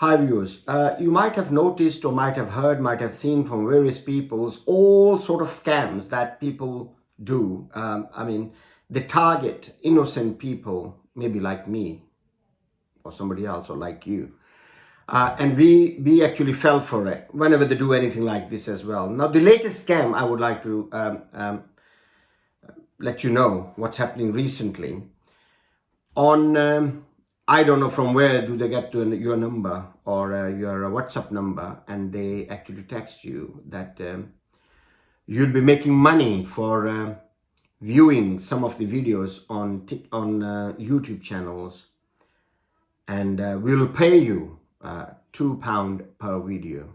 Hi viewers, you might have noticed or might have heard, might have seen from various peoples all sort of scams that people do. They target innocent people, maybe like me or somebody else or like you. And we actually fell for it whenever they do anything like this as well. Now, the latest scam I would like to let you know what's happening recently. I don't know from where do they get to your number or your WhatsApp number, and they actually text you that you'll be making money for viewing some of the videos on YouTube channels, and we'll pay you £2 per video.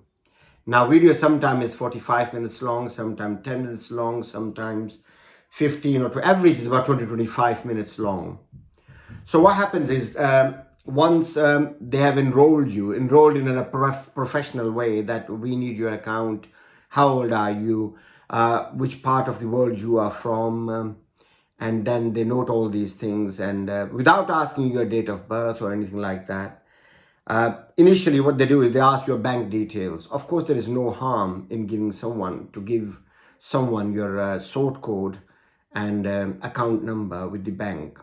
Now, video sometimes is 45 minutes long, sometimes 10 minutes long, sometimes 15 or to average is about 20-25 minutes long. So what happens is once they have enrolled in a professional way, that we need your account, how old are you, which part of the world you are from, and then they note all these things, and without asking your date of birth or anything like that. Initially what they do is they ask your bank details. Of course, there is no harm in give someone your sort code and account number with the bank,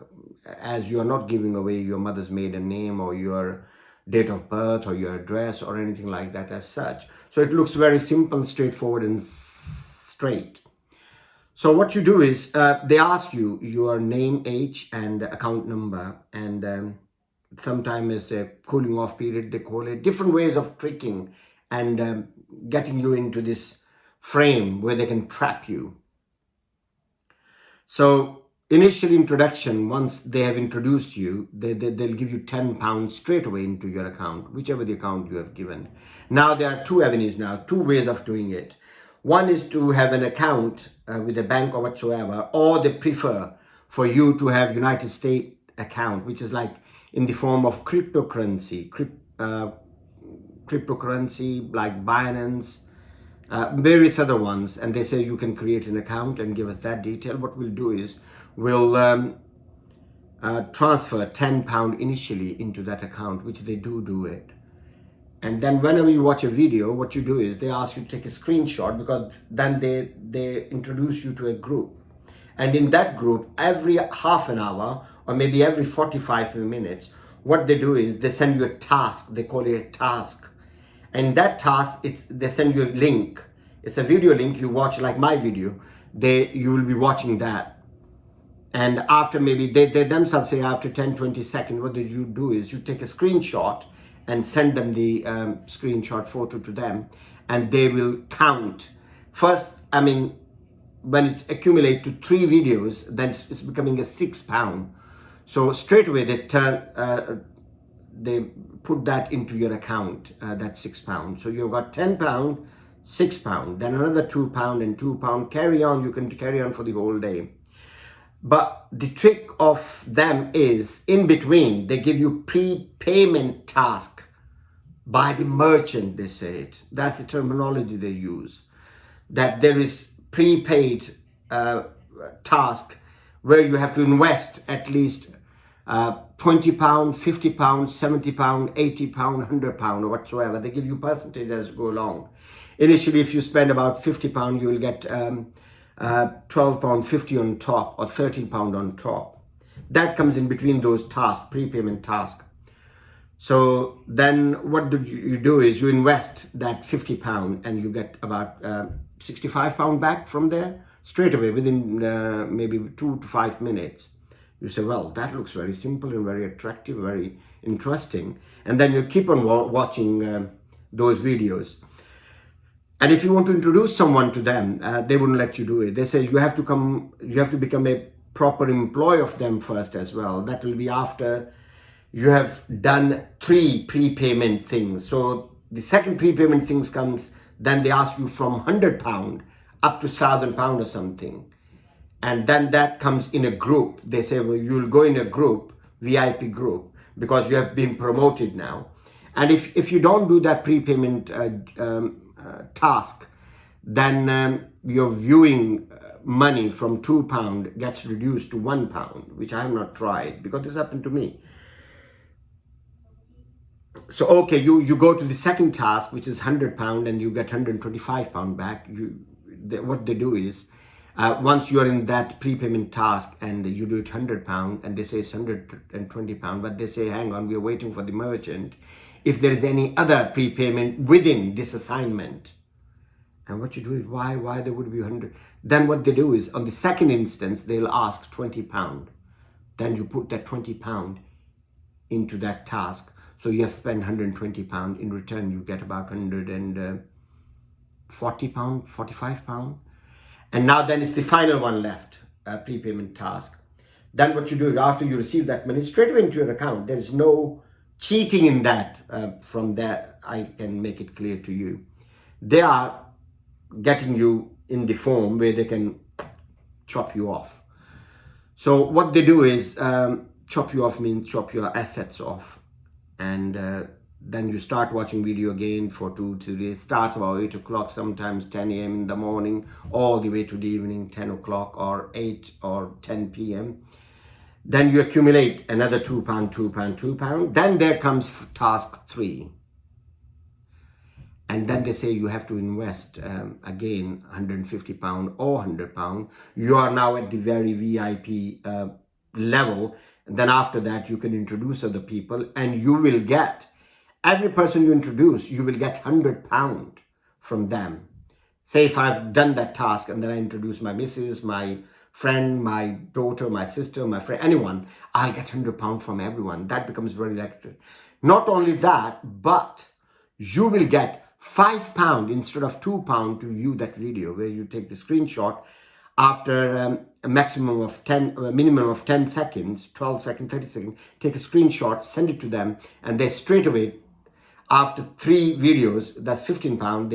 as you are not giving away your mother's maiden name or your date of birth or your address or anything like that as such. So it looks very simple, straightforward and straight. So what you do is they ask you your name, age and account number, and sometimes it's a cooling off period, they call it, different ways of tricking and getting you into this frame where they can trap you. So initial introduction, once they have introduced you, they'll give you £10 straight away into your account, whichever the account you have given. Now there are two avenues now, two ways of doing it. One is to have an account with a bank or whatsoever, or they prefer for you to have United States account, which is like in the form of cryptocurrency like Binance, various other ones, and they say you can create an account and give us that detail. What we'll do is we'll transfer £10 initially into that account, which they do it. And then whenever you watch a video, what you do is they ask you to take a screenshot, because then they introduce you to a group. And in that group, every half an hour or maybe every 45 minutes, what they do is they send you a task. They call it a task. And that task, they send you a link. It's a video link. You watch, like my video, you will be watching that. And after maybe, they themselves say after 10-20 seconds, what you do is you take a screenshot and send them the screenshot photo to them, and they will count. First, when it accumulates to 3 videos, then it's becoming a £6. So straight away they put that into your account, that £6. So you've got £10, £6, then another £2 and £2. Carry on, you can carry on for the whole day. But the trick of them is, in between, they give you prepayment task by the merchant, they say it. That's the terminology they use. That there is prepaid task where you have to invest at least £20, £50, £70, £80, £100 or whatsoever. They give you percentage as you go along. Initially, if you spend about £50, you will get £12.50 on top or £13 on top. That comes in between those tasks, prepayment task. So then what you do is you invest that £50 and you get about £65 back from there straight away within maybe 2 to 5 minutes. You say, well, that looks very simple and very attractive, very interesting. And then you keep on watching those videos. And if you want to introduce someone to them, they wouldn't let you do it. They say you have to become a proper employee of them first as well. That will be after you have done 3 prepayment things. So the second prepayment things comes, then they ask you from £100 up to £1,000 or something. And then that comes in a group. They say, well, you'll go in a group, VIP group, because you have been promoted now. And if you don't do that prepayment task, then your viewing money from £2 gets reduced to £1, which I have not tried because this happened to me. So okay, you go to the second task, which is £100, and you get £125 back. What they do is, once you are in that prepayment task and you do it £100, and they say it's £120, but they say, hang on, we are waiting for the merchant. If there is any other prepayment within this assignment, and what you do is, why there would be 100? Then what they do is, on the second instance, they'll ask £20. Then you put that £20 into that task. So you have spent £120. In return, you get about £140, £45. And now then it's the final one left, prepayment task. Then what you do is, after you receive that money straight away into your account, there is no cheating in that. From there, I can make it clear to you. They are getting you in the form where they can chop you off. So what they do is, chop you off means chop your assets off. And then you start watching video again for 2 to 3 days. Starts about 8 o'clock, sometimes 10 a.m. in the morning, all the way to the evening, 10 o'clock or 8 or 10 p.m. Then you accumulate another £2, £2, £2. Then there comes task 3. And then they say you have to invest again £150 or £100. You are now at the very VIP level. And then after that, you can introduce other people, and you will get, every person you introduce, you will get £100 from them. Say if I've done that task and then I introduce my missus, my friend, my daughter, my sister, my friend, anyone, I'll get £100 from everyone. That becomes very lucrative. Not only that, but you will get £5 instead of £2 to view that video, where you take the screenshot after a minimum of 10 seconds, 12 seconds, 30 seconds, take a screenshot, send it to them, and they straight away, after 3 videos, that's £15,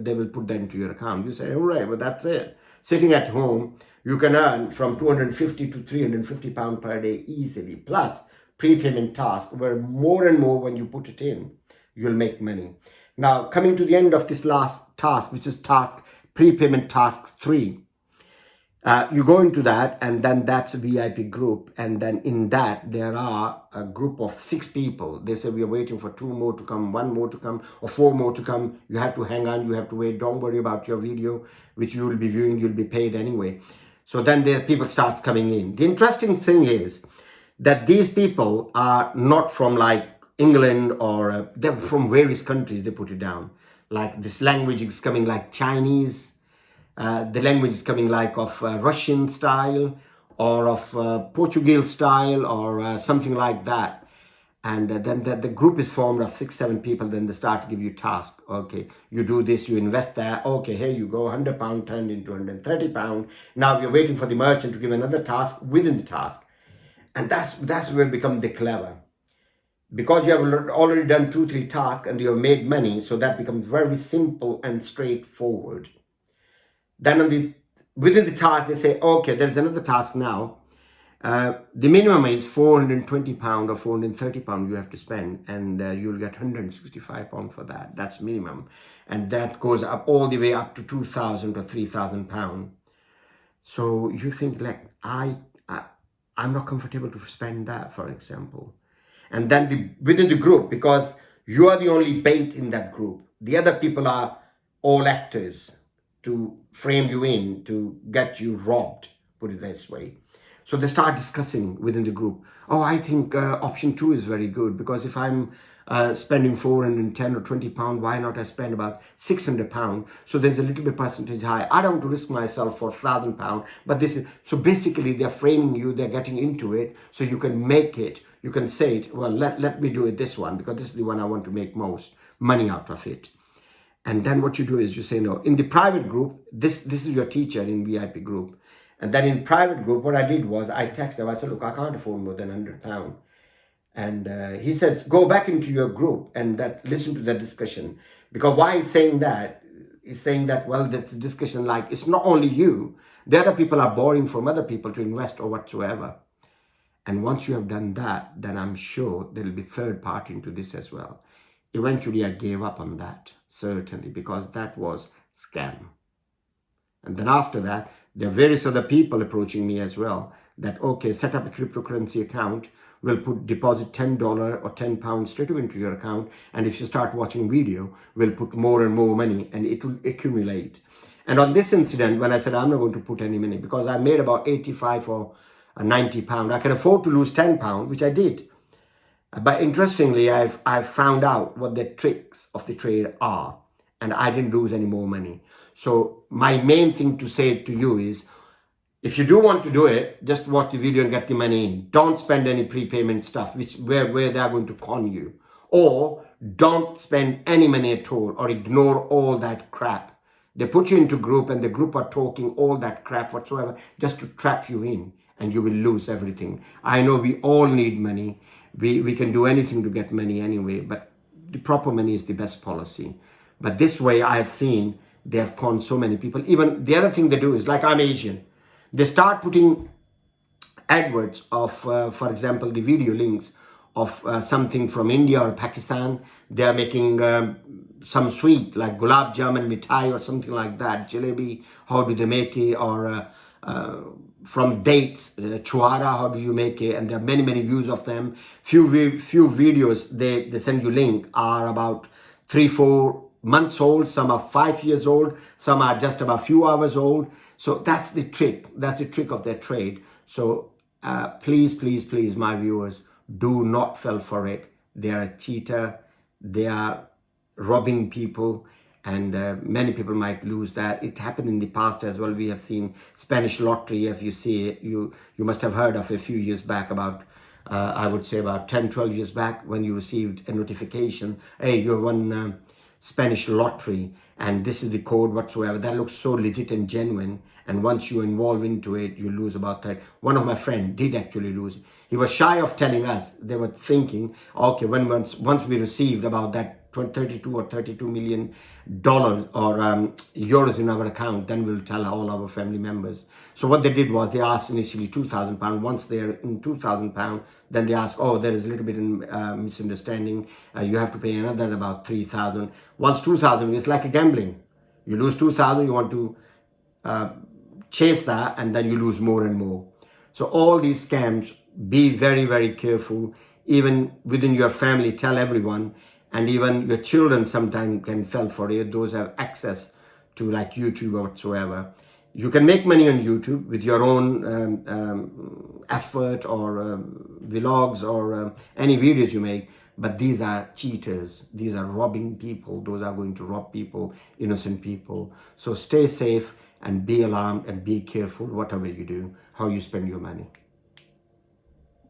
they will put that into your account. You say, all right, well, that's it. Sitting at home, you can earn from £250 to £350 per day easily, plus prepayment task, where more and more when you put it in, you'll make money. Now, coming to the end of this last task, which is prepayment task 3, you go into that, and then that's a VIP group. And then in that, there are a group of 6 people. They say, we are waiting for 2 more to come, 1 more to come, or 4 more to come. You have to hang on, you have to wait. Don't worry about your video, which you will be viewing, you'll be paid anyway. So then the people start coming in. The interesting thing is that these people are not from like England, or they're from various countries. They put it down. Like this language is coming like Chinese. The language is coming like of Russian style, or of Portuguese style, or something like that. And then the group is formed of 6-7 people. Then they start to give you tasks. Okay, you do this, you invest there. Okay, here you go, £100 turned into £130. Now you're waiting for the merchant to give another task within the task. And that's where it becomes the clever. Because you have already done 2-3 tasks and you have made money, so that becomes very simple and straightforward. Then within the task, they say, okay, there's another task now. The minimum is £420 or £430 you have to spend, and you'll get £165 for that. That's minimum. And that goes up all the way up to £2,000 or £3,000. So you think, like, I'm not comfortable to spend that, for example. And then within the group, because you are the only bait in that group, the other people are all actors to frame you in, to get you robbed, put it this way. So they start discussing within the group, oh, I think option 2 is very good, because if I'm spending £410 or £20, why not I spend about £600? So there's a little bit percentage high. I don't want to risk myself for £1,000, but this is, so basically they're framing you, they're getting into it, so you can make it, you can say it, well, let me do it this one, because this is the one I want to make most money out of it. And then what you do is you say, no, in the private group, this is your teacher in VIP group. And then in private group, what I did was I texted him, I said, look, I can't afford more than £100. And he says, go back into your group and listen to that discussion. Because why he's saying that? He's saying that, well, that's a discussion like, it's not only you. The other people are borrowing from other people to invest or whatsoever. And once you have done that, then I'm sure there will be third party into this as well. Eventually, I gave up on that, certainly, because that was scam. And then after that, there are various other people approaching me as well, that, okay, set up a cryptocurrency account will deposit $10 or £10 straight away into your account, and if you start watching video, will put more and more money, and it will accumulate. And on this incident, when I said I'm not going to put any money because I made about 85 or 90 pound, I can afford to lose 10 pound, which I did. But interestingly, I've found out what the tricks of the trade are, and I didn't lose any more money. So my main thing to say to you is, if you do want to do it, just watch the video and get the money in. Don't spend any prepayment stuff, where they're going to con you. Or don't spend any money at all, or ignore all that crap. They put you into group, and the group are talking all that crap whatsoever just to trap you in, and you will lose everything. I know we all need money. We can do anything to get money anyway, but the proper money is the best policy. But this way, I have seen they have conned so many people. Even the other thing they do is, like, I'm Asian. They start putting adverts of, for example, the video links of something from India or Pakistan. They are making some sweet like gulab jamun mithai or something like that, jalebi. How do they make it? Or from dates, chuara, how do you make it? And there are many views of them. Few videos they send you link are about 3-4 months old. Some are 5 years old. Some are just about few hours old. So that's the trick. That's the trick of their trade. So please, my viewers, do not fall for it. They are a cheater. They are robbing people, and many people might lose that. It happened in the past as well. We have seen Spanish lottery. If you see it, you must have heard of a few years back, about I would say about 10-12 years back, when you received a notification, hey, you won Spanish lottery, and this is the code whatsoever. That looks so legit and genuine, and once you involve into it, you lose about that. One of my friends did actually lose. He was shy of telling us. They were thinking, okay, once we received about that 32 or 32 million dollars or euros in our account, then we'll tell all our family members. So what they did was, they asked initially £2,000. Once they're in £2,000, then they asked, oh, there is a little bit of misunderstanding. You have to pay another about 3,000. Once 2,000, it's like a gambling. You lose 2,000, you want to chase that, and then you lose more and more. So all these scams, be very careful. Even within your family, tell everyone. And even your children sometimes can fall for it. Those have access to like YouTube or whatsoever. You can make money on YouTube with your own effort, or vlogs, or any videos you make. But these are cheaters. These are robbing people. Those are going to rob people, innocent people. So stay safe and be alarmed and be careful whatever you do, how you spend your money.